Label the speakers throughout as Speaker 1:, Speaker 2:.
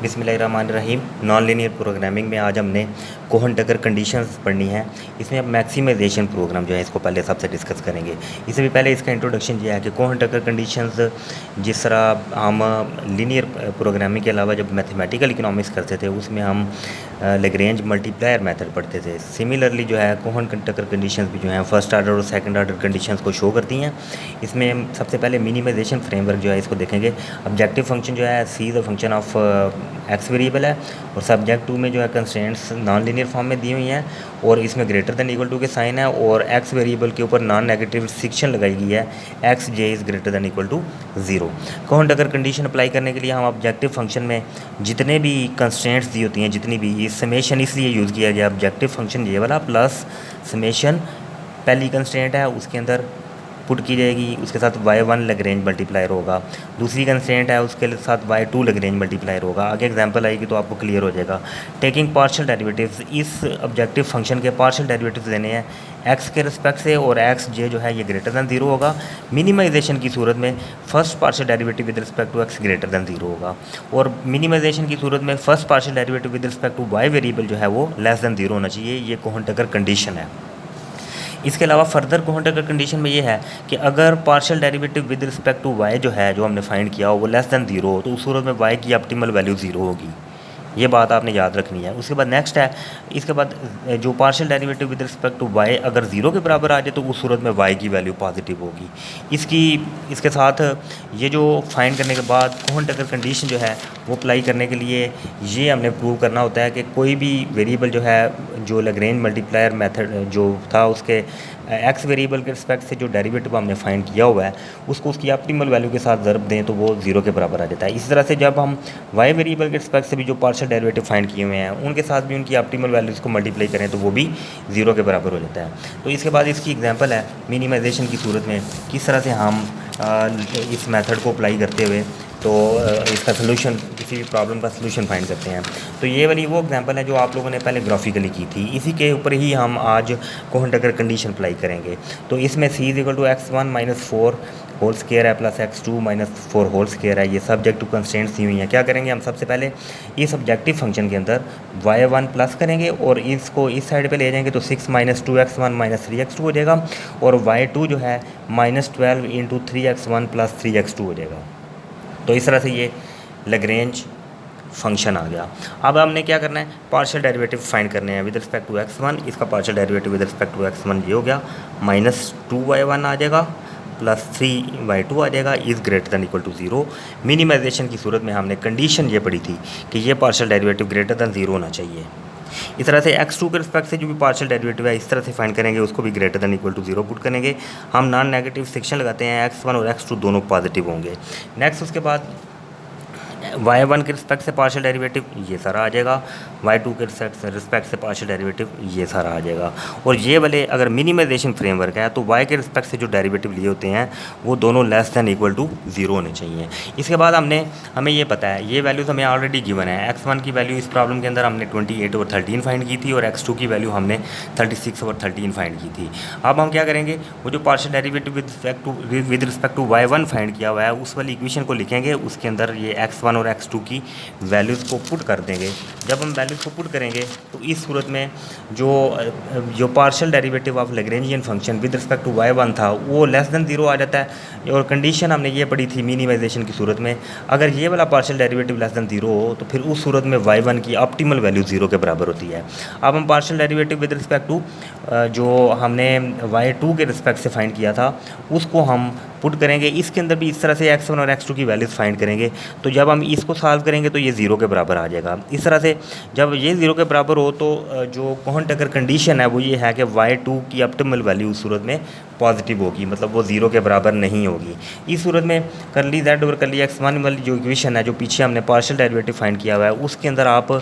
Speaker 1: बिस्मिल्लाहिर्रहमानिर्रहीम। Non linear programming में आज हमने कोहन-टकर कंडीशंस पढ़नी है। इसमें अब मैक्सिमाइजेशन प्रोग्राम जो है इसको पहले सबसे डिस्कस करेंगे। इससे भी पहले इसका इंट्रोडक्शन ये है कि कोहन-टकर कंडीशंस जिस तरह हम लीनियर प्रोग्रामिंग के अलावा जब मैथमेटिकल इकोनॉमिक्स करते थे उसमें हम लैग्रेंज मल्टीप्लायर मेथड पढ़ते थे। सिमिलरली जो है कोहन-टकर कंडीशंस भी जो हैं फर्स्ट आर्डर और सेकंड आर्डर कंडीशंस को शो करती हैं। इसमें हम सबसे पहले मिनिमाइजेशन फ्रेमवर्क जो है इसको देखेंगे। ऑब्जेक्टिव फंक्शन जो है see the function of x variable है और सब्जेक्ट 2 में जो है कंस्ट्रेंट्स नॉन लीनियर फॉर्म में दी हुई हैं और इसमें ग्रेटर दैन इक्वल टू के साइन है और एक्स वेरिएबल के ऊपर नॉन नेगेटिव रिस्ट्रिक्शन लगाई गई है x j is greater than equal to 0। Kuhn Tucker condition apply करने के लिए हम ऑब्जेक्टिव फंक्शन में जितने भी कंस्ट्रेंट्स दी होती हैं जितनी भी ये समेशन इसलिए यूज़ किया गया ऑब्जेक्टिव फंक्शन ये वाला प्लस समेशन पहली कंस्ट्रेंट है उसके अंदर पुट की जाएगी, उसके साथ y1 लैग्रेंज मल्टीप्लायर होगा। दूसरी कंस्ट्रेंट है उसके साथ y2 लैग्रेंज मल्टीप्लायर होगा। आगे एग्जांपल आएगी तो आपको क्लियर हो जाएगा। टेकिंग पार्शियल डेरिवेटिव्स, इस ऑब्जेक्टिव फंक्शन के पार्शियल डेरिवेटिव्स लेने हैं x के रिस्पेक्ट से और एक्स जे जो है ये ग्रेटर दैन 0 होगा। मिनिमाइजेशन की सूरत में first partial derivative with respect to x greater than 0 होगा और मिनिमाइजेशन की सूरत में first partial derivative with respect to y variable जो है वो लेस दैन 0 होना चाहिए। ये कोहन-टकर कंडीशन है। इसके अलावा फर्दर कोहन-टकर कंडीशन में ये है कि अगर partial derivative with respect to y जो है जो हमने फाइंड किया हो वो लेस दैन 0 हो तो उस सूरत में y की ऑप्टिमल वैल्यू 0 होगी। ये बात आपने याद रखनी है। उसके बाद नेक्स्ट है, इसके बाद जो partial derivative with respect to y अगर 0 के बराबर आ जाए तो उस सूरत में y की वैल्यू पॉजिटिव होगी। इसके साथ ये जो फाइंड करने के बाद कोहन-टकर कंडीशन जो है वो अप्लाई करने के लिए ये हमने प्रूव करना होता है कि कोई भी वेरिएबल जो है जो लैग्रेंज मल्टीप्लायर मेथड जो था उसके एक्स वेरिएबल के रिस्पेक्ट से जो डेरिवेटिव हमने फाइंड किया हुआ है उसको उसकी ऑप्टिमल वैल्यू के साथ ज़रब दें तो वो 0 के बराबर आ जाता है। इसी तरह से जब हम y वेरिएबल के रिस्पेक्ट से भी जो पार्शियल डेरिवेटिव फाइंड किए हुए हैं उनके साथ भी उनकी ऑप्टिमल वैल्यूज़ को मल्टीप्लाई करें तो वो भी 0 के बराबर हो जाता है। तो इसके बाद इसकी एग्जांपल है मिनिमाइजेशन की सूरत में किस तरह से हम इस मेथड को अप्लाई करते हुए तो इसका सलूशन किसी भी प्रॉब्लम का सलूशन फाइंड करते हैं। तो ये वाली वो एग्जांपल है जो आप लोगों ने पहले ग्राफिकली की थी, इसी के ऊपर ही हम आज कोहन-टकर कंडीशन अप्लाई करेंगे। तो इसमें c is equal to x1 माइनस 4 होल स्क्वायर है plus x2 minus 4 whole square है। ये सब्जेक्ट टू कंस्ट्रेंट्स दी हुई हैं। क्या करेंगे हम सबसे पहले इस ऑब्जेक्टिव फंक्शन के अंदर y1 प्लस करेंगे और इसको इस साइड पे ले जाएंगे तो 6 माइनस 2x1 माइनस 3x2 हो जाएगा और y2 जो है minus 12 into 3x1 plus 3x2 हो जाएगा। तो इस तरह से ये लैग्रेंज फंक्शन आ गया। अब हमने क्या करना है, पार्शियल डेरिवेटिव फाइंड करने हैं विद रिस्पेक्ट टू x1। इसका partial derivative with respect to x1 ये हो गया माइनस 2y1 आ जाएगा प्लस 3y2 आ जाएगा is greater than equal to 0। Minimisation की सूरत में हमने कंडीशन ये पढ़ी थी कि ये पार्शियल डेरिवेटिव ग्रेटर दैन 0 होना चाहिए। इस तरह से x2 के रिस्पेक्ट से जो भी पार्शियल डेरिवेटिव है इस तरह से फाइंड करेंगे उसको भी greater than equal to 0 put करेंगे। हम नॉन नेगेटिव सेक्शन लगाते हैं, x1 और x2 दोनों पॉजिटिव होंगे। नेक्स्ट उसके बाद y1 के रिस्पेक्ट से पार्शियल डेरिवेटिव ये सारा आ जाएगा, y2 के रिस्पेक्ट से पार्शियल डेरिवेटिव ये सारा आ जाएगा। और ये वाले अगर मिनिमाइजेशन फ्रेमवर्क है तो y के रिस्पेक्ट से जो डेरिवेटिव लिए होते हैं वो दोनों लेस दैन इक्वल टू 0 होने चाहिए। इसके बाद हमें ये पता है ये वैल्यूज़ हमें ऑलरेडी गिवन है। x1 की वैल्यू इस प्रॉब्लम के अंदर हमने 28/13 फाइंड की थी और x2 की वैल्यू हमने 36/13 फाइंड की थी। अब हम क्या करेंगे, वो जो partial derivative with respect to y1 find किया हुआ है उस वाली इक्वेशन को लिखेंगे, उसके अंदर ये x1 और x2 की वैल्यूज़ को पुट कर देंगे। जब हम वैल्यूज़ को पुट करेंगे तो इस सूरत में जो partial derivative of Lagrangian function with respect to y1 था वो लेस दैन 0 आ जाता है। और कंडीशन हमने ये पढ़ी थी मिनिमाइजेशन की सूरत में, अगर ये वाला पार्शियल डेरिवेटिव लेस दैन 0 हो तो फिर उस सूरत में y1 की ऑप्टिमल वैल्यू 0 के बराबर होती है। अब हम partial derivative with respect to जो हमने y2 के रिस्पेक्ट से फाइंड किया था उसको हम पुट करेंगे। इसके अंदर भी इस तरह से x1 और x2 की वैल्यूज़ फाइंड करेंगे। तो जब हम इसको सॉल्व करेंगे तो ये 0 के बराबर आ जाएगा। इस तरह से जब ये 0 के बराबर हो तो जो कोहन-टकर कंडीशन है वो ये है कि y2 की ऑप्टिमल वैल्यू उस सूरत में पॉजिटिव होगी, मतलब वो 0 के बराबर नहीं होगी। इस सूरत में कर्ली z और कर्ली x1 वाली जो इक्वेशन है जो पीछे हमने पार्शियल डेरिवेटिव फाइंड किया हुआ है उसके अंदर आप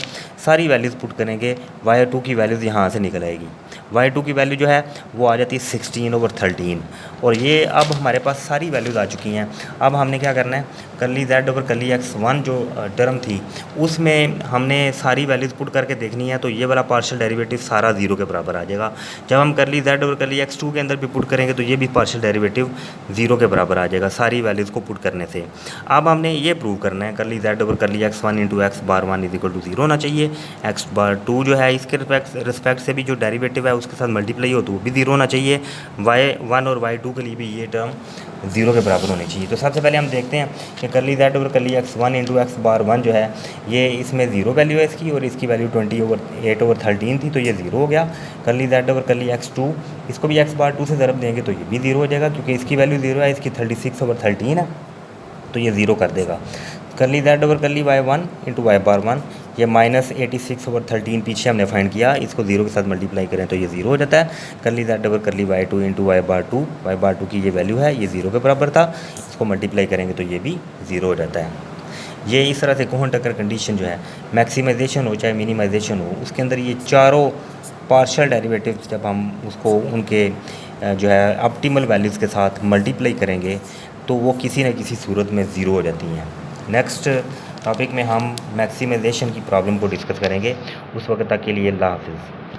Speaker 1: सारी वैल्यूज़ पुट करेंगे, y2 की वैल्यूज़ यहाँ से निकल आएगी। y2 की वैल्यू जो है वो आ जाती है 16/13 और ये अब हमारे पास सारी वैल्यूज़ आ चुकी हैं। अब हमने क्या करना है, curly z over curly x1 जो टर्म थी उसमें हमने सारी वैल्यूज़ पुट करके देखनी है, तो ये वाला पार्शियल डेरिवेटिव सारा ज़ीरो के बराबर आ जाएगा। जब हम curly z over curly x2 के अंदर भी पुट करेंगे तो ये भी पार्शियल डेरिवेटिव ज़ीरो के बराबर आ जाएगा सारी वैल्यूज़ को पुट करने से। अब हमने ये प्रूव करना है curly z over curly x1 into x bar 1 is equal to 0 होना चाहिए। x बार 2 जो है इसके रिस्पेक्ट से भी जो डेरिवेटिव है उसके साथ मल्टीप्लाई हो तो वो भी 0 होना चाहिए। y1 और y2 के लिए भी ये टर्म 0 के बराबर होनी चाहिए। तो सबसे पहले हम देखते हैं कि curly z over curly x1 into x bar 1 जो है ये इसमें 0 वैल्यू है इसकी, और इसकी वैल्यू 28/13 थी तो ये 0 हो गया। Curly z over curly x2 इसको भी x बार 2 से ज़रब देंगे तो ये भी 0 हो जाएगा, क्योंकि इसकी वैल्यू 0 है, इसकी 36/13 है तो ये 0 कर देगा। Curly z over curly y1 into y bar 1 ये -86/13 पीछे हमने फाइंड किया, इसको 0 के साथ मल्टीप्लाई करें तो ये 0 हो जाता है। Curly z over curly y2 into y bar 2 की ये वैल्यू है, ये 0 के बराबर था, इसको मल्टीप्लाई करेंगे तो ये भी 0 हो जाता है। ये इस तरह से कोहेन टकर कंडीशन जो है मैक्सिमाइजेशन हो चाहे मिनिमाइजेशन हो, उसके अंदर ये चारों पार्शियल डेरिवेटिव्स जब हम उसको उनके जो है ऑप्टिमल वैल्यूज़ के साथ मल्टीप्लाई करेंगे तो वो किसी न किसी सूरत में ज़ीरो हो जाती हैं। नेक्स्ट टॉपिक में हम मैक्सिमाइजेशन की प्रॉब्लम को डिस्कस करेंगे। उस वक्त तक के लिए अल्लाह हाफ़िज़।